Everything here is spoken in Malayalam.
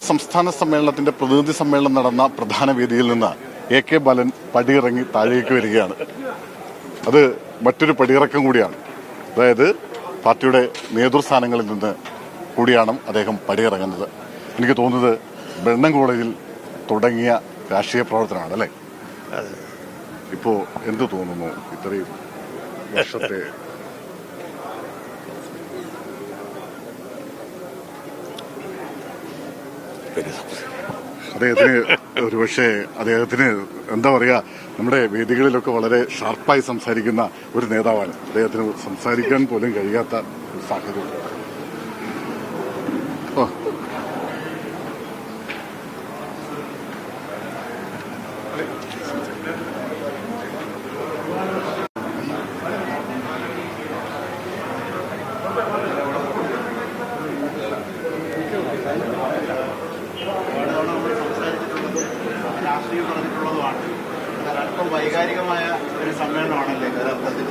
സംസ്ഥാന സമ്മേളനത്തിന്റെ പ്രതിനിധി സമ്മേളനം നടന്ന പ്രധാന വേദിയിൽ നിന്ന് AK ബാലൻ പടിയിറങ്ങി താഴേക്ക് വരികയാണ്. അത് മറ്റൊരു പടിയിറക്കം കൂടിയാണ്. അതായത് പാർട്ടിയുടെ നേതൃസ്ഥാനങ്ങളിൽ നിന്ന് കൂടിയാണ് അദ്ദേഹം പടിയിറങ്ങുന്നത്. എനിക്ക് തോന്നുന്നത് ബ്രണ്ണൻ കോളേജിൽ തുടങ്ങിയ രാഷ്ട്രീയ പ്രവർത്തനമാണ് അല്ലേ? ഇപ്പോ എന്ത് തോന്നുന്നു ഇത്രയും വർഷത്തെ അദ്ദേഹത്തിന് ഒരുപക്ഷെ അദ്ദേഹത്തിന് എന്താ പറയുക, നമ്മുടെ വേദികളിലൊക്കെ വളരെ ഷാർപ്പായി സംസാരിക്കുന്ന ഒരു നേതാവാണ്. അദ്ദേഹത്തിന് സംസാരിക്കാൻ പോലും കഴിയാത്ത ഒരു സാഹചര്യം. രാഷ്ട്രീയം പറഞ്ഞിട്ടുള്ളതുമാണ്. അല്പം വൈകാരികമായ ഒരു സമ്മേളനമാണല്ലേ യഥാർത്ഥത്തിൽ.